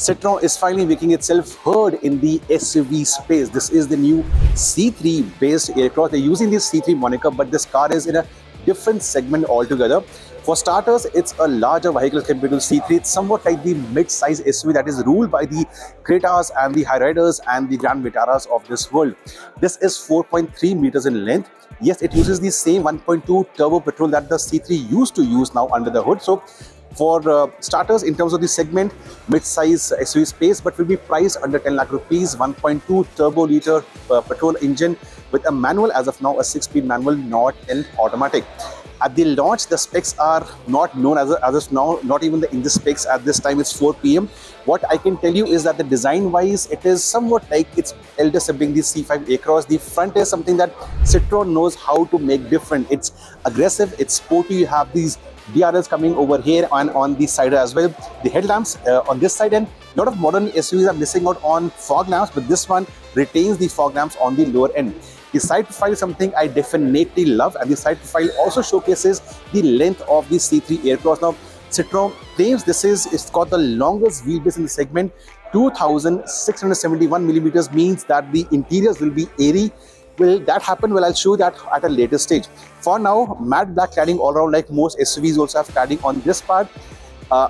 Citroen is finally making itself heard in the SUV space. This is the new C3 based aircraft. They're using this C3 moniker, but this car is in a different segment altogether. For starters, it's a larger vehicle compared to C3. It's somewhat like the mid-size SUV that is ruled by the Cretas and the Hyriders and the Grand Vitaras of this world. This is 4.3 meters in length. Yes, it uses the same 1.2 turbo petrol that the C3 used to use now under the hood. So for starters, in terms of the segment, mid-size SUV space, but will be priced under 10 lakh rupees, 1.2 turbo liter petrol engine with a manual, as of now a 6-speed manual, not an automatic. At the launch, the specs are not known as of now, not even the engine specs at this time. It's 4 p.m. What I can tell you is that the design-wise, it is somewhat like its elder sibling, the C5 Aircross. The front is something that Citroen knows how to make different. It's aggressive, it's sporty. You have these DRLs coming over here and on the side as well. The headlamps on this side, and a lot of modern SUVs are missing out on fog lamps, but this one retains the fog lamps on the lower end. The side profile is something I definitely love, and the side profile also showcases the length of the C3 Aircross. Now, Citroen claims it's got the longest wheelbase in the segment. 2,671 millimeters means that the interiors will be airy. Will that happen? Well, I'll show you that at a later stage. For now, matte black cladding all around, like most SUVs also have cladding on this part.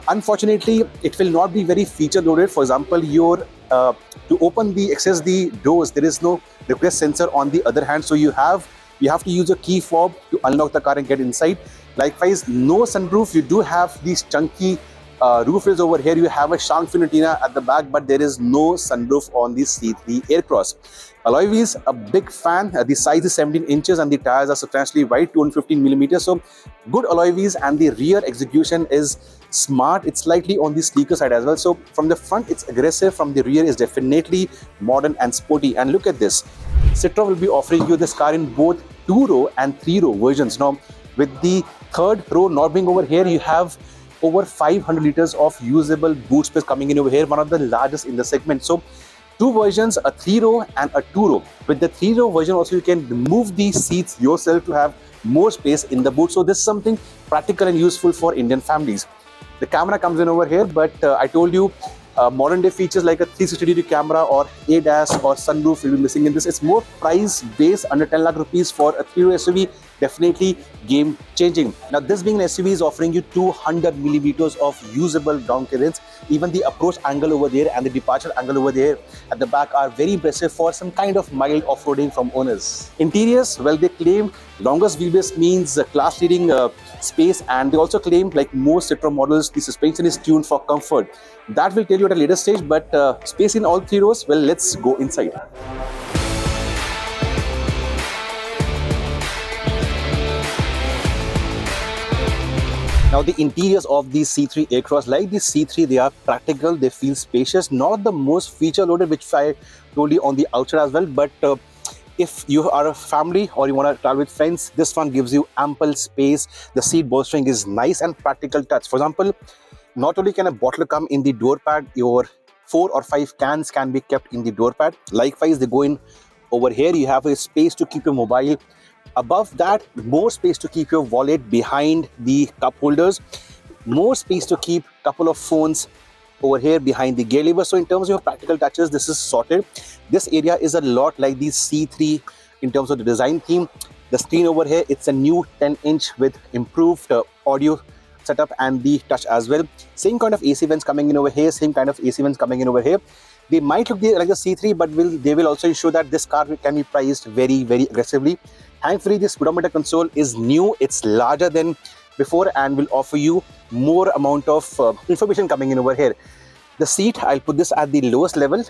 Unfortunately, it will not be very feature loaded. For example, to open access the doors, there is no request sensor on the other hand, so you have to use a key fob to unlock the car and get inside. Likewise, no sunroof. You do have these chunky roof rails over here. You have a shark fin antenna at the back, but there is no sunroof on the C3 Aircross. Alloy wheels, a big fan. The size is 17 inches and the tires are substantially wide, 215 millimeters. So good alloy wheels, and the rear execution is smart. It's slightly on the sleeker side as well. So from the front, it's aggressive. From the rear, is definitely modern and sporty. And look at this. Citroen will be offering you this car in both 2-row and 3-row versions. Now, with the third row not being over here, you have over 500 liters of usable boot space coming in over here, one of the largest in the segment. So two versions, a 3-row and a 2-row. With the 3-row version also, you can move the seats yourself to have more space in the boot. So this is something practical and useful for Indian families. The camera comes in over here, but I told you modern day features like a 360-degree camera or ADAS or sunroof will be missing in this. It's more price based, under 10 lakh rupees for a 3-row SUV. Definitely game changing. Now, this being an SUV is offering you 200 millimeters of usable ground clearance. Even the approach angle over there and the departure angle over there at the back are very impressive for some kind of mild off-roading from owners. Interiors, well, they claim longest wheelbase means class leading space, and they also claim, like most Citroen models, the suspension is tuned for comfort. That will tell you at a later stage, but space in all 3 rows, well, let's go inside. Now, the interiors of the C3 Aircross, like the C3, they are practical, they feel spacious, not the most feature loaded, which I told you on the outside as well, but if you are a family or you want to travel with friends, this one gives you ample space. The seat bolstering is nice and practical touch. For example, not only can a bottle come in the door pad, your 4 or 5 cans can be kept in the door pad. Likewise, they go in over here. You have a space to keep your mobile. Above that, more space to keep your wallet behind the cup holders. More space to keep a couple of phones over here behind the gear lever. So in terms of practical touches, this is sorted. This area is a lot like the C3 in terms of the design theme. The screen over here, it's a new 10-inch with improved audio setup and the touch as well. Same kind of AC vents coming in over here, same kind of AC vents coming in over here. They might look like the C3, but they will also ensure that this car can be priced very, very aggressively. Thankfully, this speedometer console is new. It's larger than before and will offer you more amount of information coming in over here. The seat, I'll put this at the lowest level.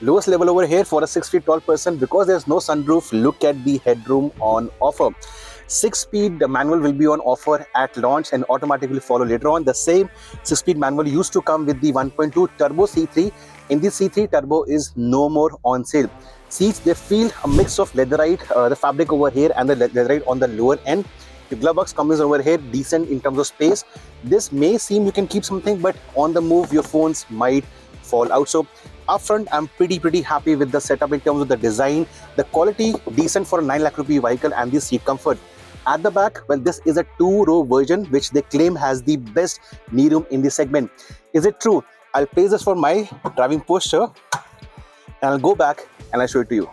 Lowest level over here for a 6 feet tall person. Because there's no sunroof, look at the headroom on offer. 6-speed manual will be on offer at launch and automatically follow later on. The same 6-speed manual used to come with the 1.2 turbo C3. In the C3, turbo is no more on sale. Seats, they feel a mix of leatherite, the fabric over here and the leatherite on the lower end. The glove box comes over here, decent in terms of space. This may seem you can keep something, but on the move, your phones might fall out. So up front, I'm pretty happy with the setup in terms of the design. The quality, decent for a 9 lakh rupee vehicle, and the seat comfort. At the back, well, this is a 2-row version, which they claim has the best knee room in the segment. Is it true? I'll place this for my driving posture and I'll go back and I'll show it to you.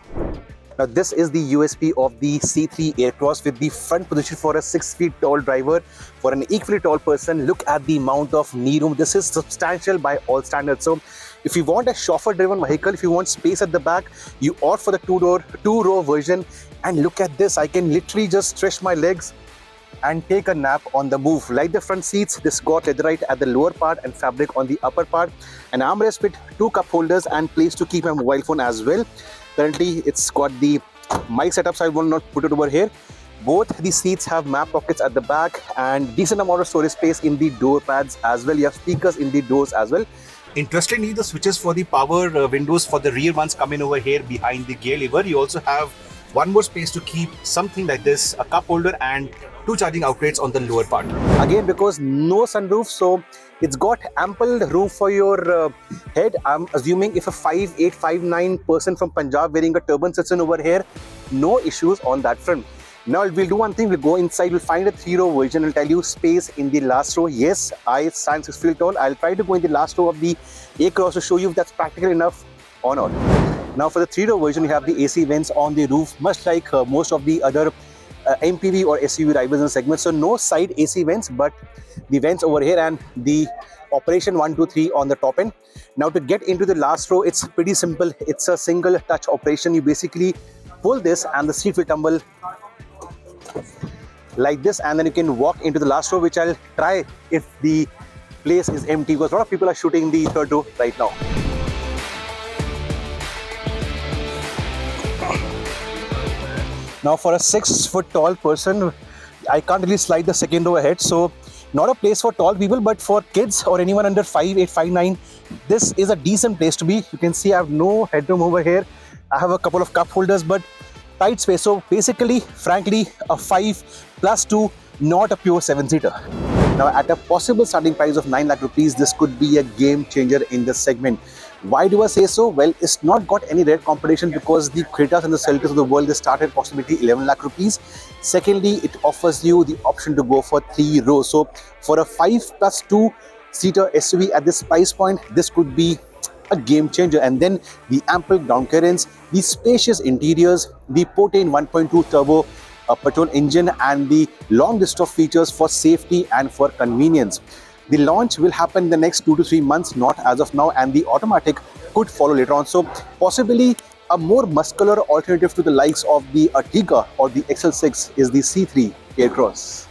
Now this is the USP of the C3 Aircross with the front position for a 6 feet tall driver. For an equally tall person, look at the amount of knee room. This is substantial by all standards. So if you want a chauffeur driven vehicle, if you want space at the back, you opt for the two row version. And look at this, I can literally just stretch my legs and take a nap on the move. Like the front seats, this got leatherite at the lower part and fabric on the upper part. An armrest with 2 cup holders and place to keep my mobile phone as well. Currently, it's got the mic setup, so I will not put it over here. Both the seats have map pockets at the back and decent amount of storage space in the door pads as well. You have speakers in the doors as well. Interestingly, the switches for the power windows for the rear ones come in over here behind the gear lever. You also have one more space to keep something like this, a cup holder and 2 charging outlets on the lower part. Again, because no sunroof, so it's got ample room for your head. I'm assuming if a 5'8", 5'9" person from Punjab wearing a turban sits in over here, no issues on that front. Now we'll do one thing, we'll go inside, we'll find a 3-row version. I'll tell you space in the last row. Yes, I stand 6 feet tall. I'll try to go in the last row of the Aircross to show you if that's practical enough or not. Now for the 3-row version, you have the AC vents on the roof, much like most of the other MPV or SUV rivals in the segment. So no side AC vents, but the vents over here and the operation 1, 2, 3 on the top end. Now to get into the last row, it's pretty simple. It's a single touch operation. You basically pull this and the seat will tumble like this, and then you can walk into the last row, which I'll try if the place is empty, because a lot of people are shooting the 3rd row right now. Now for a 6 foot tall person, I can't really slide the 2nd row ahead. So not a place for tall people, but for kids or anyone under 5'8", 5'9", this is a decent place to be. You can see I have no headroom over here. I have a couple of cup holders, but tight space. So basically, frankly, a 5+2, not a pure 7-seater. Now at a possible starting price of 9 lakh rupees, this could be a game changer in this segment. Why do I say so? Well, it's not got any direct competition because the Cretas and the Seltos of the world, they start at approximately 11 lakh rupees. Secondly, it offers you the option to go for 3 rows. So for a 5+2 seater SUV at this price point, this could be a game changer. And then the ample ground clearance, the spacious interiors, the potent 1.2 turbo petrol engine, and the long list of features for safety and for convenience. The launch will happen in the next 2 to 3 months, not as of now, and the automatic could follow later on. So possibly a more muscular alternative to the likes of the Ertiga or the XL6 is the C3 Aircross.